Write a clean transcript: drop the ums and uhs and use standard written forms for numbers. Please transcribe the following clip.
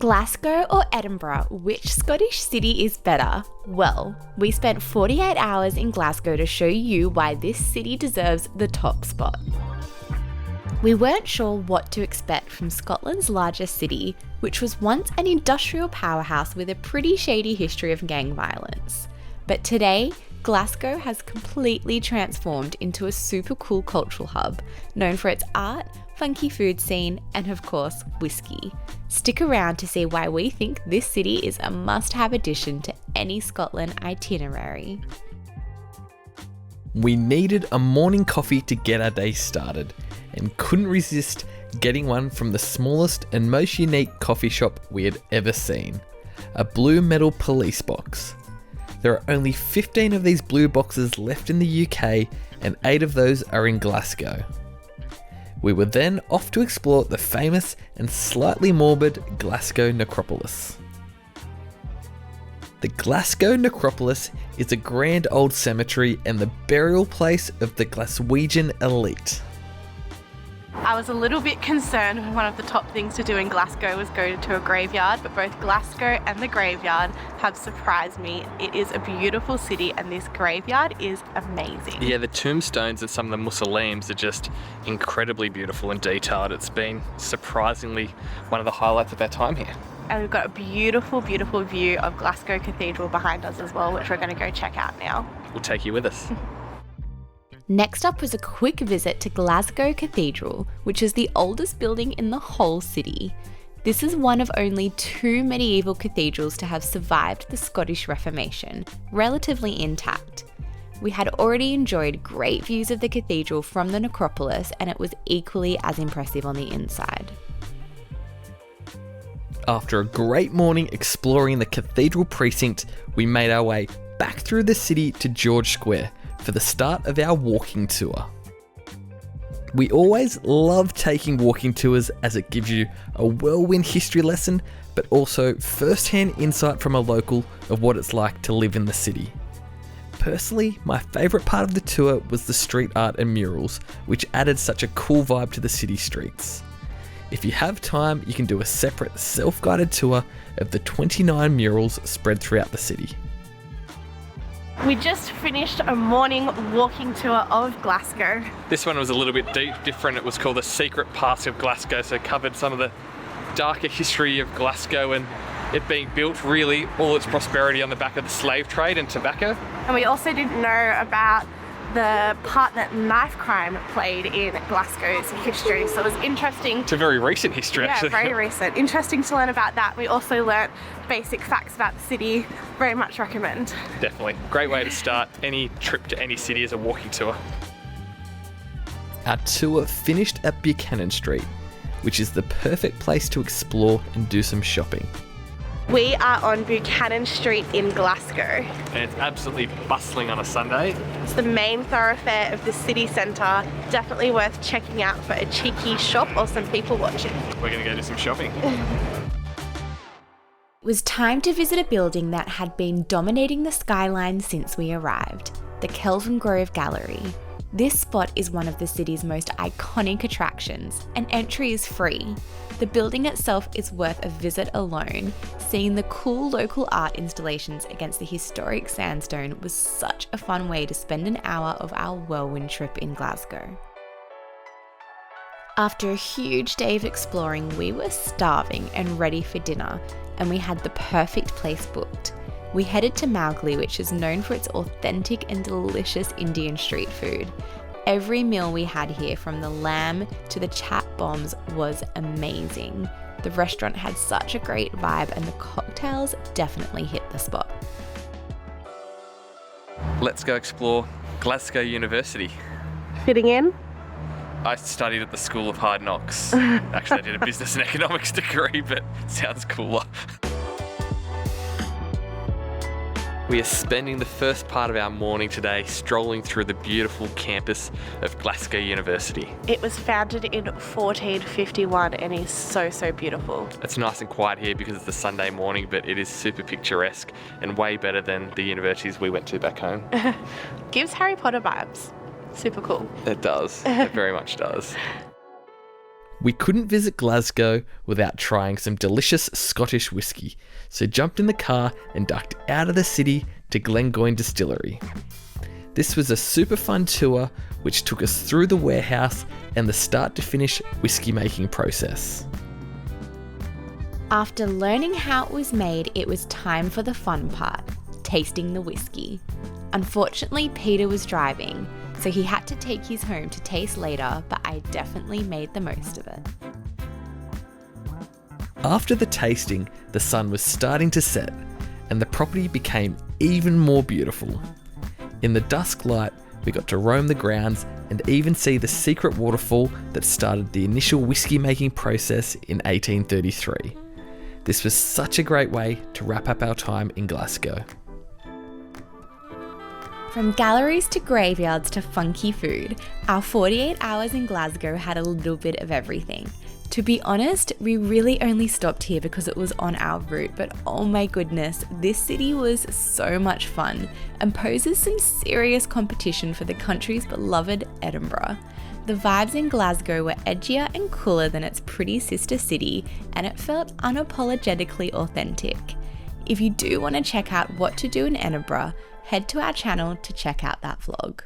Glasgow or Edinburgh, which Scottish city is better? Well, we spent 48 hours in Glasgow to show you why this city deserves the top spot. We weren't sure what to expect from Scotland's largest city, which was once an industrial powerhouse with a pretty shady history of gang violence. But today, Glasgow has completely transformed into a super cool cultural hub, known for its art, funky food scene, and of course, whisky. Stick around to see why we think this city is a must-have addition to any Scotland itinerary. We needed a morning coffee to get our day started, and couldn't resist getting one from the smallest and most unique coffee shop we had ever seen, a blue metal police box. There are only 15 of these blue boxes left in the UK, and 8 of those are in Glasgow. We were then off to explore the famous and slightly morbid Glasgow Necropolis. The Glasgow Necropolis is a grand old cemetery and the burial place of the Glaswegian elite. I was a little bit concerned when one of the top things to do in Glasgow was go to a graveyard, but both Glasgow and the graveyard have surprised me. It is a beautiful city and this graveyard is amazing. Yeah, the tombstones and some of the mausoleums are just incredibly beautiful and detailed. It's been surprisingly one of the highlights of our time here. And we've got a beautiful, beautiful view of Glasgow Cathedral behind us as well, which we're going to go check out now. We'll take you with us. Next up was a quick visit to Glasgow Cathedral, which is the oldest building in the whole city. This is one of only 2 medieval cathedrals to have survived the Scottish Reformation, relatively intact. We had already enjoyed great views of the cathedral from the necropolis, and it was equally as impressive on the inside. After a great morning exploring the cathedral precinct, we made our way back through the city to George Square for the start of our walking tour. We always love taking walking tours as it gives you a whirlwind history lesson, but also first-hand insight from a local of what it's like to live in the city. Personally, my favourite part of the tour was the street art and murals, which added such a cool vibe to the city streets. If you have time, you can do a separate self-guided tour of the 29 murals spread throughout the city. We just finished a morning walking tour of Glasgow. This one was a little bit different. It was called The Secret Past of Glasgow, so it covered some of the darker history of Glasgow and it being built really all its prosperity on the back of the slave trade and tobacco. And we also didn't know about the part that knife crime played in Glasgow's history, so it was interesting. It's a very recent history, actually. Yeah, very recent. Interesting to learn about that. We also learnt basic facts about the city. Very much recommend. Definitely. Great way to start any trip to any city as a walking tour. Our tour finished at Buchanan Street, which is the perfect place to explore and do some shopping. We are on Buchanan Street in Glasgow. And it's absolutely bustling on a Sunday. It's the main thoroughfare of the city centre. Definitely worth checking out for a cheeky shop or some people watching. We're going to go do some shopping. It was time to visit a building that had been dominating the skyline since we arrived, the Kelvingrove Gallery. This spot is one of the city's most iconic attractions, and entry is free. The building itself is worth a visit alone. Seeing the cool local art installations against the historic sandstone was such a fun way to spend an hour of our whirlwind trip in Glasgow. After a huge day of exploring, we were starving and ready for dinner, and we had the perfect place booked. We headed to Mowgli, which is known for its authentic and delicious Indian street food. Every meal we had here, from the lamb to the chat bombs, was amazing. The restaurant had such a great vibe and the cocktails definitely hit the spot. Let's go explore Glasgow University. Fitting in? I studied at the School of Hard Knocks. Actually, I did a business and economics degree, but it sounds cooler. We are spending the first part of our morning today strolling through the beautiful campus of Glasgow University. It was founded in 1451 and is so beautiful. It's nice and quiet here because it's a Sunday morning, but it is super picturesque and way better than the universities we went to back home. Gives Harry Potter vibes. Super cool. It does. It very much does. We couldn't visit Glasgow without trying some delicious Scottish whisky, so jumped in the car and ducked out of the city to Glengoyne Distillery. This was a super fun tour which took us through the warehouse and the start to finish whisky making process. After learning how it was made, it was time for the fun part, tasting the whisky. Unfortunately, Peter was driving, so he had to take his home to taste later, but I definitely made the most of it. After the tasting, the sun was starting to set, and the property became even more beautiful. In the dusk light, we got to roam the grounds and even see the secret waterfall that started the initial whisky making process in 1833. This was such a great way to wrap up our time in Glasgow. From galleries to graveyards to funky food, our 48 hours in Glasgow had a little bit of everything. To be honest, we really only stopped here because it was on our route, but oh my goodness, this city was so much fun and poses some serious competition for the country's beloved Edinburgh. The vibes in Glasgow were edgier and cooler than its pretty sister city, and it felt unapologetically authentic. If you do want to check out what to do in Edinburgh, head to our channel to check out that vlog.